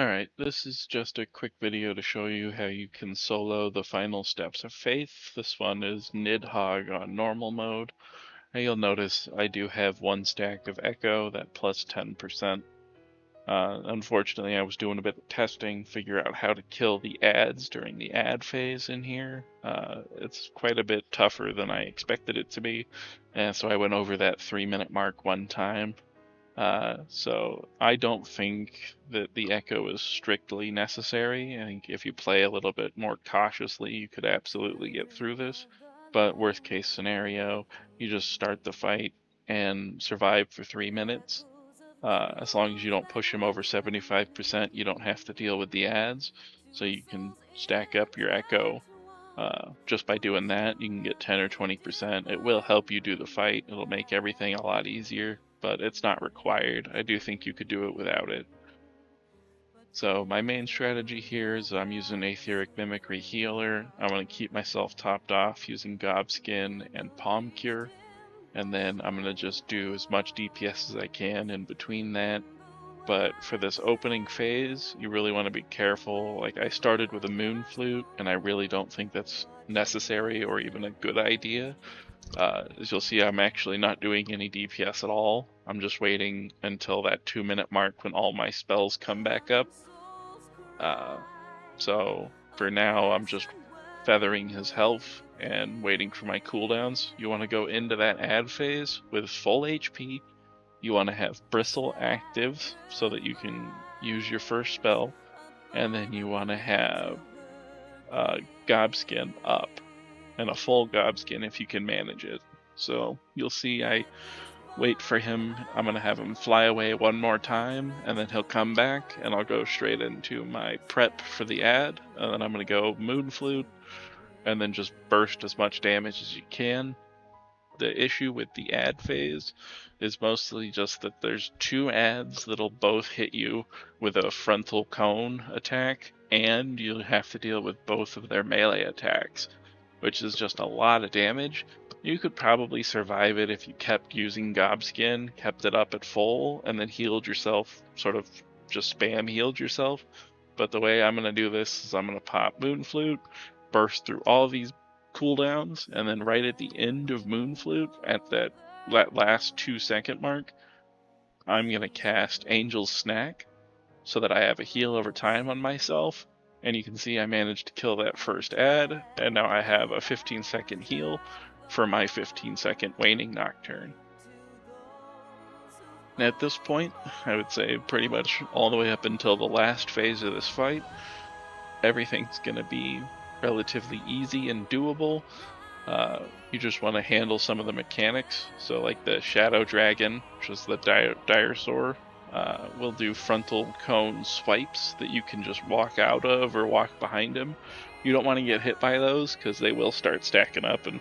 Alright, this is just a quick video to show you how you can solo the final steps of faith. This one is Nidhogg on normal mode. Now you'll notice I do have one stack of Echo, that plus 10%. Unfortunately, I was doing a bit of testing, figure out how to kill the ads during the ad phase in here. It's quite a bit tougher than I expected it to be, and so I went over that 3-minute mark one time. So I don't think that the echo is strictly necessary. I think if you play a little bit more cautiously, you could absolutely get through this. But worst case scenario, you just start the fight and survive for 3 minutes. As long as you don't push him over 75%, you don't have to deal with the ads. So you can stack up your echo. Just by doing that, you can get 10 or 20%. It will help you do the fight. It'll make everything a lot easier, but it's not required. I do think you could do it without it. So my main strategy here is I'm using Aetheric Mimicry Healer. I'm going to keep myself topped off using Gobskin and Palm Cure. And then I'm going to just do as much DPS as I can in between that. But for this opening phase, you really want to be careful. Like, I started with a Moon Flute, and I really don't think that's necessary or even a good idea. As you'll see, I'm actually not doing any DPS at all. I'm just waiting until that 2-minute mark when all my spells come back up. So for now, I'm just feathering his health and waiting for my cooldowns. You want to go into that ad phase with full HP. You want to have Bristle active so that you can use your first spell, and then you want to have Gobskin up, and a full Gobskin if you can manage it. So you'll see I wait for him. I'm going to have him fly away one more time, and then he'll come back, and I'll go straight into my prep for the ad, and then I'm going to go Moon Flute, and then just burst as much damage as you can. The issue with the ad phase is mostly just that there's two ads that'll both hit you with a frontal cone attack, and you'll have to deal with both of their melee attacks, which is just a lot of damage. You could probably survive it if you kept using Gobskin, kept it up at full, and then healed yourself, sort of just spam healed yourself. But the way I'm going to do this is I'm going to pop Moon Flute, burst through all of these cooldowns, and then right at the end of Moon Flute, at that last 2-second mark, I'm going to cast Angel's Snack so that I have a heal over time on myself. And you can see I managed to kill that first ad, and now I have a 15-second heal for my 15-second Waning Nocturne. And at this point, I would say pretty much all the way up until the last phase of this fight, everything's going to be relatively easy and doable. You just want to handle some of the mechanics. So like the Shadow Dragon, which is the Diresaur, will do frontal cone swipes that you can just walk out of or walk behind him. You don't want to get hit by those because they will start stacking up and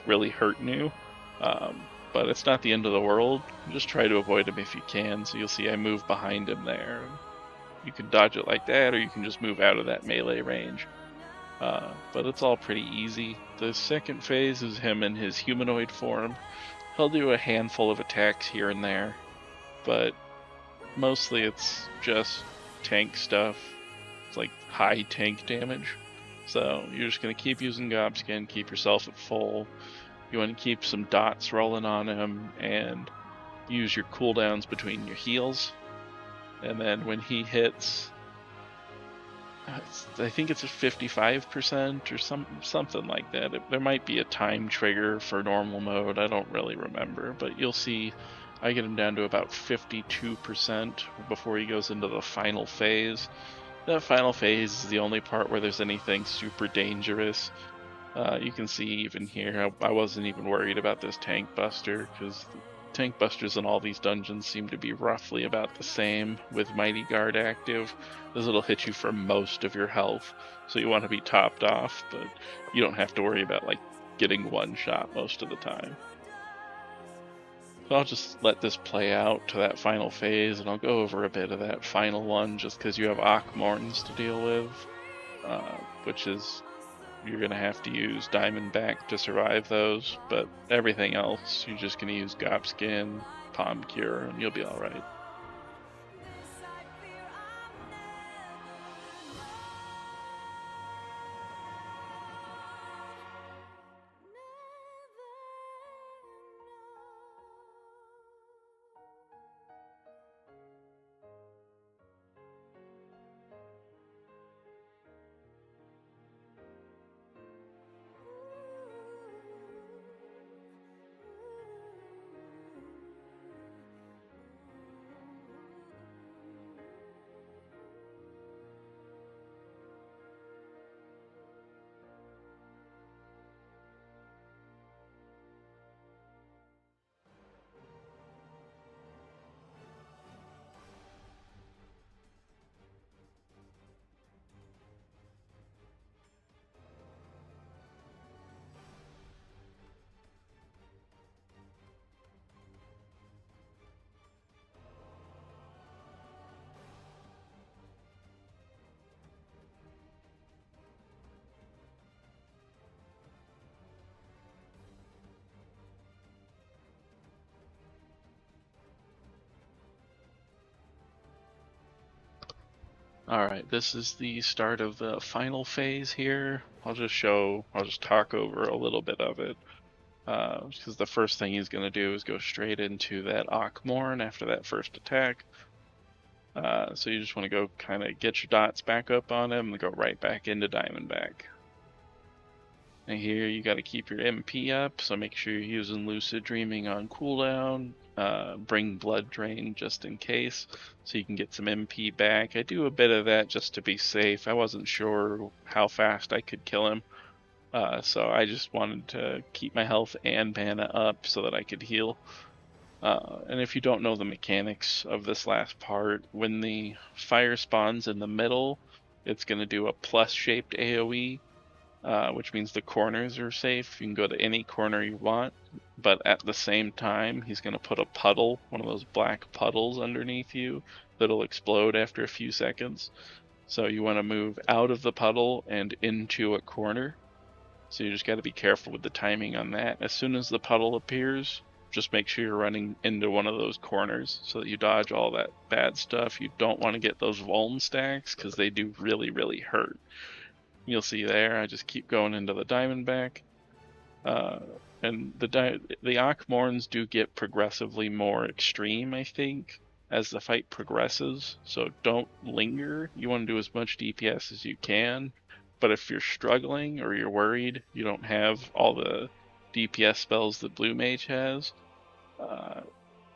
really hurting you. But it's not the end of the world. Just try to avoid him if you can. So you'll see I move behind him there. You can dodge it like that, or you can just move out of that melee range. But it's all pretty easy. The second phase is him in his humanoid form. He'll do a handful of attacks here and there, but mostly it's just tank stuff. It's like high tank damage. So you're just going to keep using Gobskin, keep yourself at full. You want to keep some dots rolling on him and use your cooldowns between your heals. And then when he hits, I think it's a 55% or something like that. There might be a time trigger for normal mode. I don't really remember, but you'll see I get him down to about 52% before he goes into the final phase. That final phase is the only part where there's anything super dangerous. You can see even here, I wasn't even worried about this tank buster because tank busters in all these dungeons seem to be roughly about the same with Mighty Guard active, as it'll hit you for most of your health, so you want to be topped off, but you don't have to worry about like getting one shot most of the time. So I'll just let this play out to that final phase, and I'll go over a bit of that final one just because you have Akmorns to deal with, which is you're going to have to use Diamondback to survive those, but everything else, you're just going to use Gobskin, Palm Cure, and you'll be alright. Alright, this is the start of the final phase here. I'll just talk over a little bit of it. Because the first thing he's going to do is go straight into that Akmorn after that first attack. So you just want to go kind of get your dots back up on him and go right back into Diamondback. And here you got to keep your MP up, so make sure you're using Lucid Dreaming on cooldown. Bring Blood Drain just in case, so you can get some MP back. I do a bit of that just to be safe. I wasn't sure how fast I could kill him, so I just wanted to keep my health and mana up so that I could heal. And if you don't know the mechanics of this last part, when the fire spawns in the middle, it's going to do a plus-shaped AoE. Which means the corners are safe. You can go to any corner you want, but at the same time, he's going to put a puddle, one of those black puddles underneath you that'll explode after a few seconds. So you want to move out of the puddle and into a corner. So you just got to be careful with the timing on that. As soon as the puddle appears, just make sure you're running into one of those corners so that you dodge all that bad stuff. You don't want to get those vuln stacks because they do really, really hurt. You'll see there, I just keep going into the Diamondback. And the Akmorns do get progressively more extreme, I think, as the fight progresses. So don't linger. You want to do as much DPS as you can. But if you're struggling or you're worried you don't have all the DPS spells that Blue Mage has,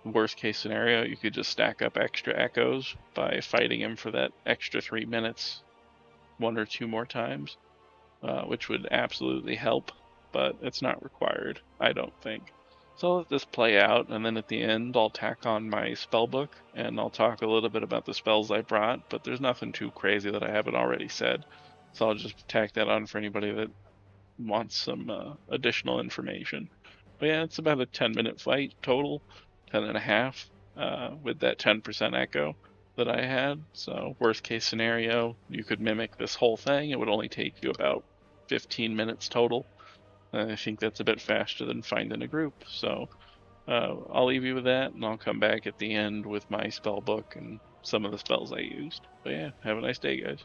worst case scenario, you could just stack up extra echoes by fighting him for that extra 3 minutes 1 or 2 more times, which would absolutely help, but it's not required, I don't think. So I'll let this play out, and then at the end I'll tack on my spellbook, and I'll talk a little bit about the spells I brought, but there's nothing too crazy that I haven't already said. So I'll just tack that on for anybody that wants some additional information. But yeah, it's about a 10-minute fight total, 10 and a half, with that 10% echo that I had. So worst case scenario, you could mimic this whole thing. It would only take you about 15 minutes total. I think that's a bit faster than finding a group. So I'll leave you with that, and I'll come back at the end with my spell book and some of the spells I used. But yeah, have a nice day, guys.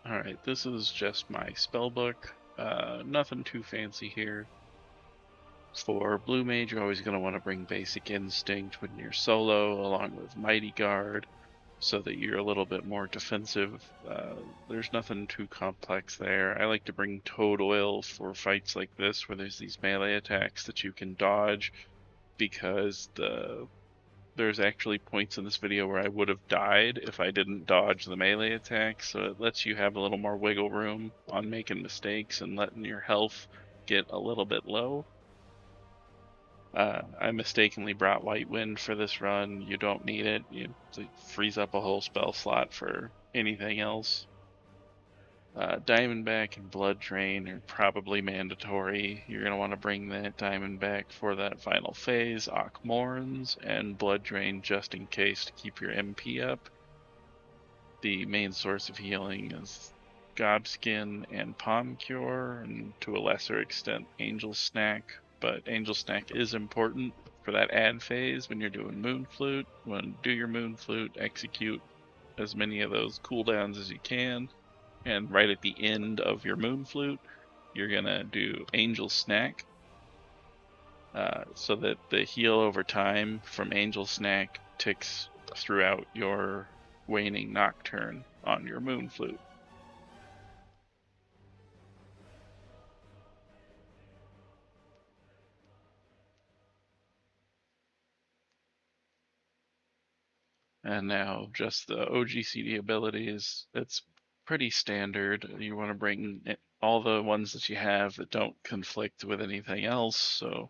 Alright, this is just my spellbook. Nothing too fancy here. For Blue Mage, you're always going to want to bring Basic Instinct when you're solo, along with Mighty Guard, so that you're a little bit more defensive. There's nothing too complex there. I like to bring Toad Oil for fights like this, where there's these melee attacks that you can dodge, because there's actually points in this video where I would have died if I didn't dodge the melee attack, so it lets you have a little more wiggle room on making mistakes and letting your health get a little bit low. I mistakenly brought White Wind for this run. You don't need it. It frees up a whole spell slot for anything else. Diamondback and Blood Drain are probably mandatory. You're going to want to bring that Diamondback for that final phase, Morns, and Blood Drain just in case to keep your MP up. The main source of healing is Gobskin and Palm Cure, and to a lesser extent, Angel Snack. But Angel Snack is important for that ad phase when you're doing Moon Flute. You want to do your Moon Flute, execute as many of those cooldowns as you can, and right at the end of your Moon Flute, you're gonna do Angel Snack, so that the heal over time from Angel Snack ticks throughout your waning Nocturne on your Moon Flute. And now just the OGCD abilities, it's pretty standard. You want to bring all the ones that you have that don't conflict with anything else. So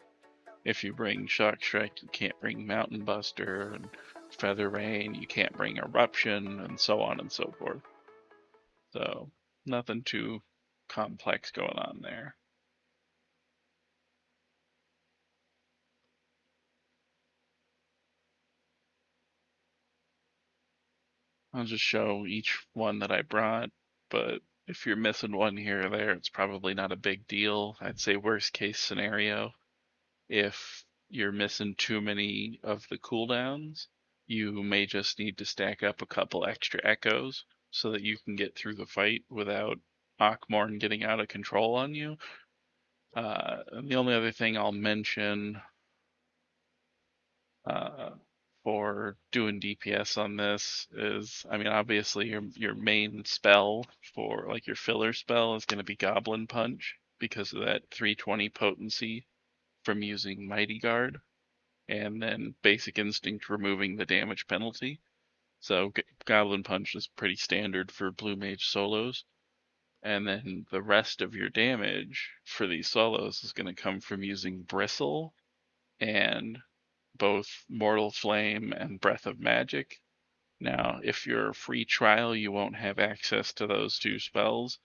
if you bring Shock Strike, you can't bring Mountain Buster, and Feather Rain, you can't bring Eruption, and so on and so forth. So nothing too complex going on there. I'll just show each one that I brought, but if you're missing one here or there, it's probably not a big deal. I'd say worst case scenario, if you're missing too many of the cooldowns, you may just need to stack up a couple extra echoes so that you can get through the fight without Akmorn getting out of control on you. And the only other thing I'll mention uh, for doing DPS on this is, I mean, obviously your main spell for like your filler spell is going to be Goblin Punch because of that 320 potency from using Mighty Guard, and then Basic Instinct removing the damage penalty. So Goblin Punch is pretty standard for Blue Mage solos. And then the rest of your damage for these solos is going to come from using Bristle and both Mortal Flame and Breath of Magic. Now, if you're a free trial, you won't have access to those two spells,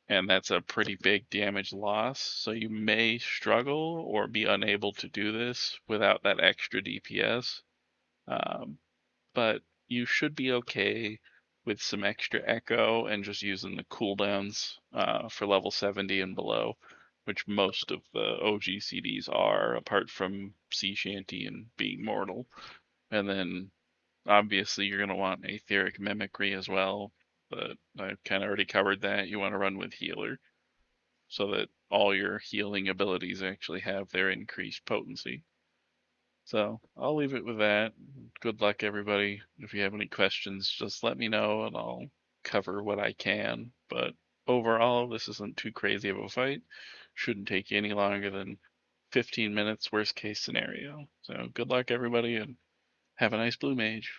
and that's a pretty big damage loss. So you may struggle or be unable to do this without that extra DPS. Um, but you should be okay with some extra echo and just using the cooldowns for level 70 and below, which most of the OGCDs are, apart from Sea Shanty and Being Mortal. And then obviously you're going to want Aetheric Mimicry as well, but I kind of already covered that. You want to run with Healer so that all your healing abilities actually have their increased potency. So I'll leave it with that. Good luck, everybody. If you have any questions, just let me know and I'll cover what I can. But overall, this isn't too crazy of a fight. Shouldn't take you any longer than 15 minutes, worst case scenario. So good luck, everybody, and have a nice Blue Mage.